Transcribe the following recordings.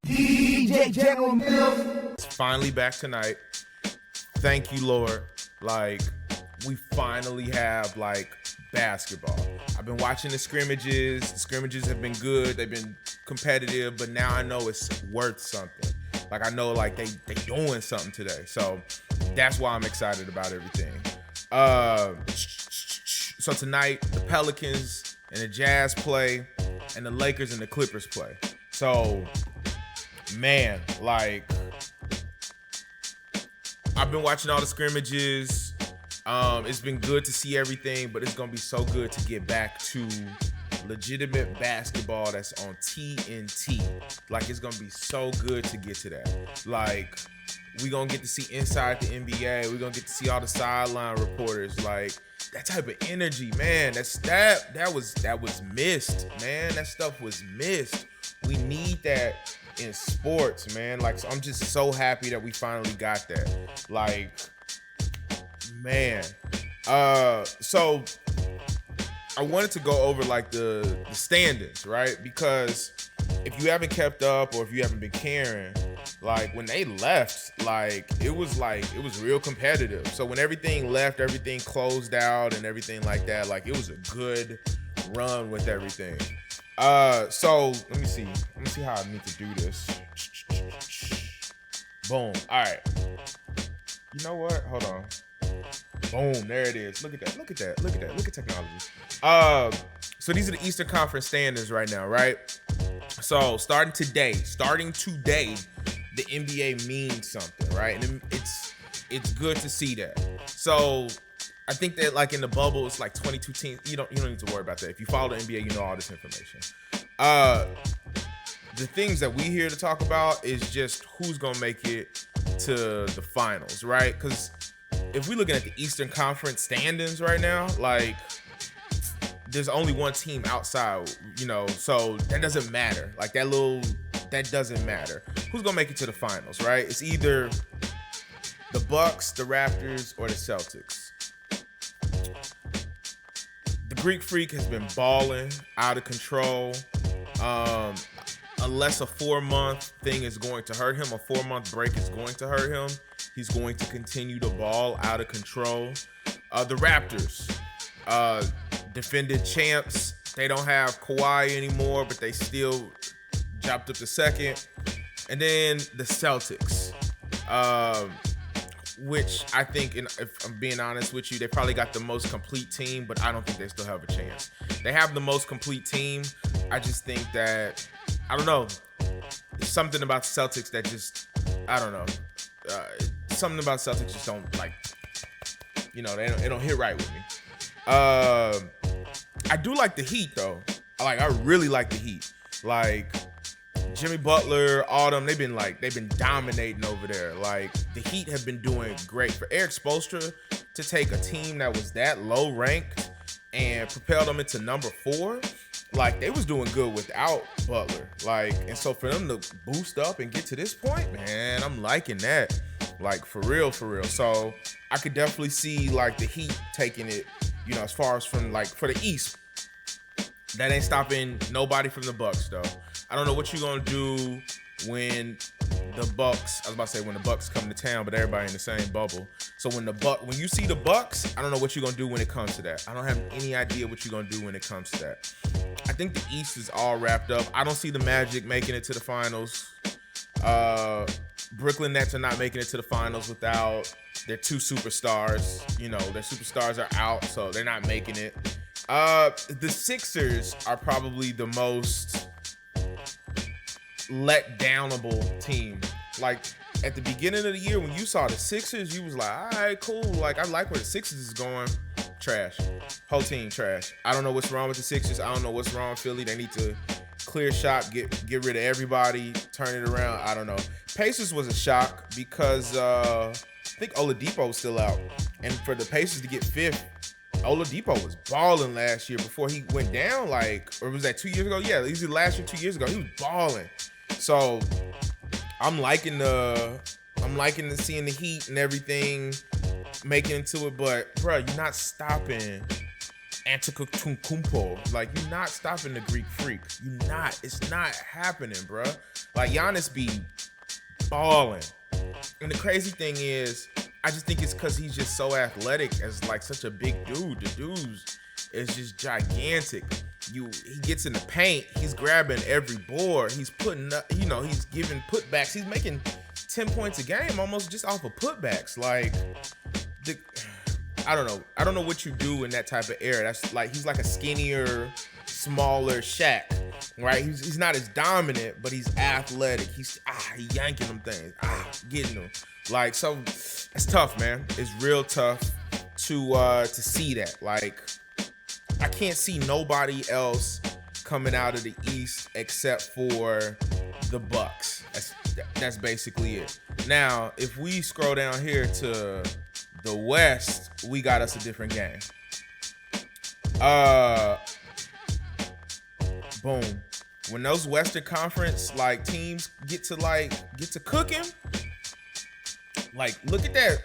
DJ General Mills. It's finally back tonight. Thank you, Lord. Like, we finally have, like, basketball. I've been watching the scrimmages. The scrimmages have been good. They've been competitive, but now I know it's worth something. Like, I know, like, they doing something today. So that's why I'm excited about everything. So tonight, the Pelicans and the Jazz play, and the Lakers and the Clippers play. So, man, like, I've been watching all the scrimmages. It's been good to see everything, but it's going to be so good to get back to legitimate basketball that's on TNT. Like, it's going to be so good to get to that. Like, we're going to get to see inside the NBA. We're going to get to see all the sideline reporters. Like, that type of energy, man, that was missed, man. That stuff was missed. We need that in sports, man. Like, so I'm just so happy that we finally got that. Like, man. So I wanted to go over like the standings, right? Because if you haven't kept up or if you haven't been caring, like when they left, like it was real competitive. So when everything left, everything closed out and everything like that, like it was a good run with everything. So let me see how I need to do this. Boom. All right. You know what? Hold on. Boom. There it is. Look at that. Look at technology. So these are the Eastern Conference standings right now, right? So starting today, the NBA means something, right? And it's good to see that. So I think that like in the bubble, it's like 22 teams. You don't need to worry about that. If you follow the NBA, you know all this information. The things that we here to talk about is just who's gonna make it to the finals, right? Because if we're looking at the Eastern Conference standings right now, like there's only one team outside, you know, so that doesn't matter. Like that doesn't matter. Who's gonna make it to the finals, right? It's either the Bucks, the Raptors, or the Celtics. The Greek Freak has been balling out of control. Unless a 4-month thing is going to hurt him, a 4-month break is going to hurt him, he's going to continue to ball out of control. The Raptors, defended champs. They don't have Kawhi anymore, but they still dropped up to second. And then the Celtics, which I think, if I'm being honest with you, they probably got the most complete team, but I don't think they still have a chance. They have the most complete team. I just think that, I don't know, something about the Celtics that just, I don't know. Something about Celtics just don't, like, you know, they don't hit right with me. I do like the Heat, though. I really like the Heat. Like, Jimmy Butler, Autumn, they've been dominating over there. Like, the Heat have been doing great. For Eric Spoelstra to take a team that was that low ranked and propel them into number 4, like, they was doing good without Butler. Like, and so for them to boost up and get to this point, man, I'm liking that. Like, for real. So I could definitely see, like, the Heat taking it, you know, as far as from, like, for the East. That ain't stopping nobody from the Bucks, though. I don't know what you're going to do when the Bucks, I was about to say when the Bucks come to town, but everybody in the same bubble. So when you see the Bucks, I don't know what you're going to do when it comes to that. I don't have any idea what you're going to do when it comes to that. I think the East is all wrapped up. I don't see the Magic making it to the finals. Brooklyn Nets are not making it to the finals without their 2 superstars. You know, their superstars are out, so they're not making it. The Sixers are probably the most let downable team. Like, at the beginning of the year when you saw the Sixers, you was like, all right, cool. Like, I like where the Sixers is going. Trash. Whole team trash. I don't know what's wrong with the Sixers. I don't know what's wrong with Philly. They need to clear shop, get rid of everybody, turn it around. I don't know. Pacers was a shock because I think Oladipo was still out. And for the Pacers to get 5th, Oladipo was balling last year before he went down, like, or was that 2 years ago? Yeah, easily last year, 2 years ago, he was balling. So I'm liking seeing the Heat and everything making into it, but bro, you're not stopping Antetokounmpo. Like, you're not stopping the Greek Freak. You're not. It's not happening, bruh. Like, Giannis be balling. And the crazy thing is, I just think it's because he's just so athletic as like such a big dude. The dude is just gigantic. He gets in the paint. He's grabbing every board. He's putting up, he's giving putbacks. He's making 10 points a game almost just off of putbacks. Like, I don't know what you do in that type of era. That's like, he's like a skinnier, smaller Shaq, right? He's not as dominant, but he's athletic. He's yanking them things, getting them. Like, so it's tough, man. It's real tough to see that. Like, I can't see nobody else coming out of the East except for the Bucks. That's basically it. Now, if we scroll down here to the West, we got us a different game. Boom. When those Western Conference like teams get to cooking, like, look at that.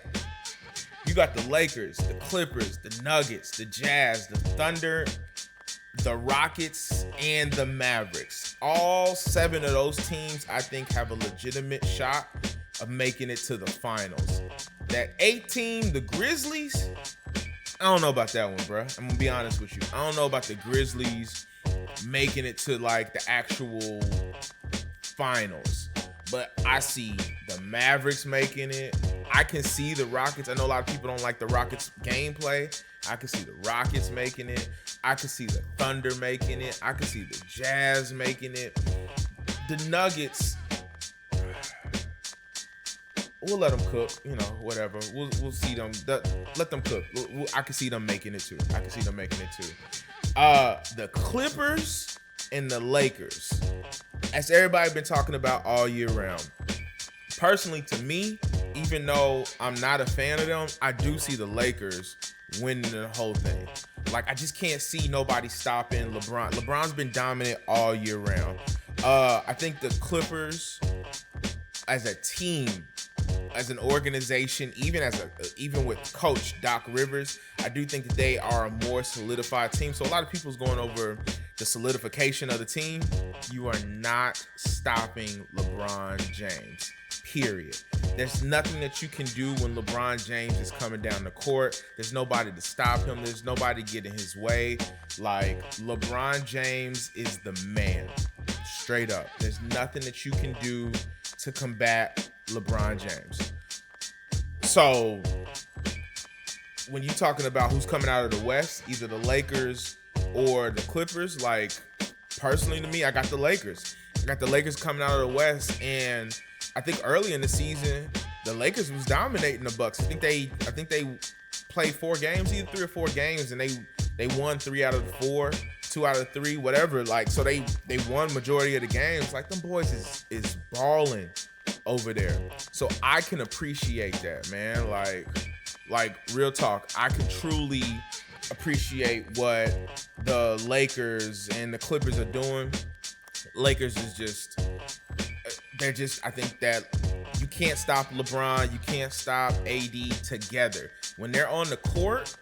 You got the Lakers, the Clippers, the Nuggets, the Jazz, the Thunder, the Rockets, and the Mavericks. All 7 of those teams, I think, have a legitimate shot of making it to the finals. That 8 team, the Grizzlies, I don't know about that one, bro. I'm gonna be honest with you. I don't know about the Grizzlies making it to like the actual finals. But I see the Mavericks making it. I can see the Rockets. I know a lot of people don't like the Rockets gameplay. I can see the Rockets making it. I can see the Thunder making it. I can see the Jazz making it. The Nuggets, we'll let them cook, whatever. We'll see them. Let them cook. I can see them making it too. The Clippers and the Lakers, as everybody been talking about all year round. Personally, to me, even though I'm not a fan of them, I do see the Lakers winning the whole thing. Like, I just can't see nobody stopping LeBron. LeBron's been dominant all year round. I think the Clippers, as a team, as an organization, even with Coach Doc Rivers, I do think that they are a more solidified team. So a lot of people's going over the solidification of the team. You are not stopping LeBron James. Period. There's nothing that you can do when LeBron James is coming down the court. There's nobody to stop him. There's nobody getting his way. Like, LeBron James is the man. Straight up. There's nothing that you can do to combat LeBron James. So, when you're talking about who's coming out of the West, either the Lakers or the Clippers, like, personally to me, I got the Lakers. I got the Lakers coming out of the West, and I think early in the season, the Lakers was dominating the Bucks. I think they played 4 games, either 3 or 4 games, and they won 3 out of the 4, 2 out of 3, whatever. Like, so they won majority of the games. Like, them boys is balling over there. So I can appreciate that, man. Like real talk, I can truly appreciate what the Lakers and the Clippers are doing. Lakers is I think that you can't stop LeBron, you can't stop AD together. When they're on the court,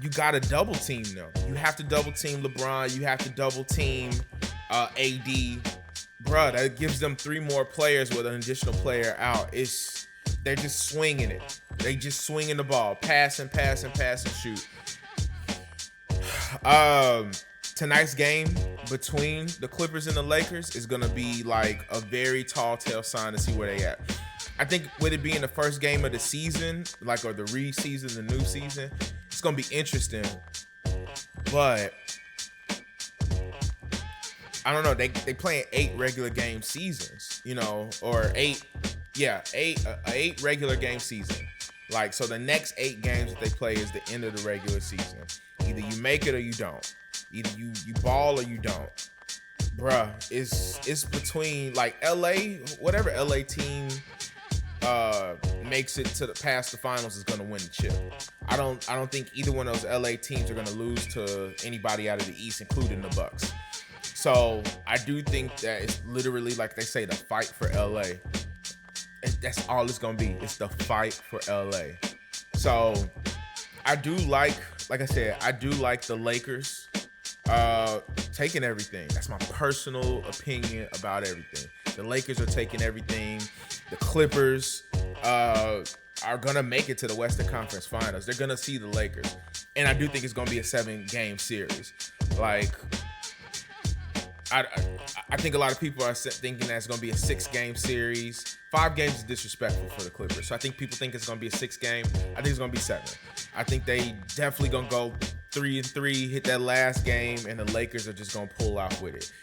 you got to double team them. You have to double team LeBron, you have to double team AD. Bruh, that gives them 3 more players with an additional player out. They're just swinging it. They just swinging the ball, pass and shoot. Tonight's game between the Clippers and the Lakers is going to be like a very tall tale sign to see where they at. I think with it being the first game of the season, or the re-season, the new season, it's going to be interesting. But I don't know. They playing 8 regular game seasons, or 8 regular game season. Like, so the next 8 games that they play is the end of the regular season. Either you make it or you don't. Either you ball or you don't. Bruh, it's between like LA, whatever LA team makes it to past the finals is gonna win the chip. I don't think either one of those LA teams are gonna lose to anybody out of the East, including the Bucks. So I do think that it's literally, like they say, the fight for LA. That's all it's gonna be. It's the fight for LA. So I do like like I said, I do like the Lakers taking everything. That's my personal opinion about everything. The Lakers are taking everything. The Clippers are gonna make it to the Western Conference Finals. They're gonna see the Lakers, and I do think it's gonna be a 7-game series. Like, I think a lot of people are thinking that it's going to be a 6-game series. 5 games is disrespectful for the Clippers. So I think people think it's going to be a 6-game. I think it's going to be 7. I think they definitely going to go 3-3, hit that last game, and the Lakers are just going to pull out with it.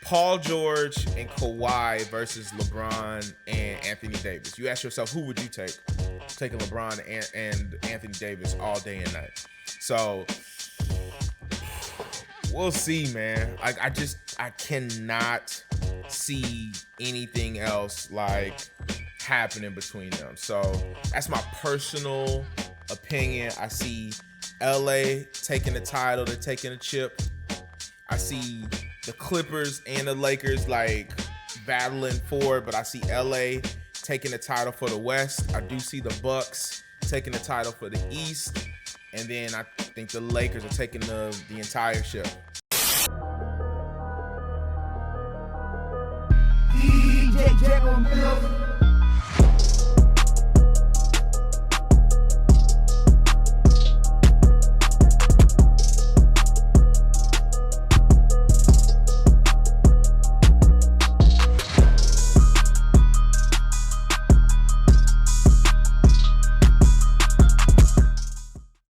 Paul George and Kawhi versus LeBron and Anthony Davis. You ask yourself, who would you take? Taking LeBron and Anthony Davis all day and night. So we'll see, man. I cannot see anything else like happening between them. So that's my personal opinion. I see LA taking the title, they're taking a chip. I see the Clippers and the Lakers like battling for it, but I see LA taking the title for the West. I do see the Bucks taking the title for the East. And then I think the Lakers are taking the entire ship. DJ General Mills.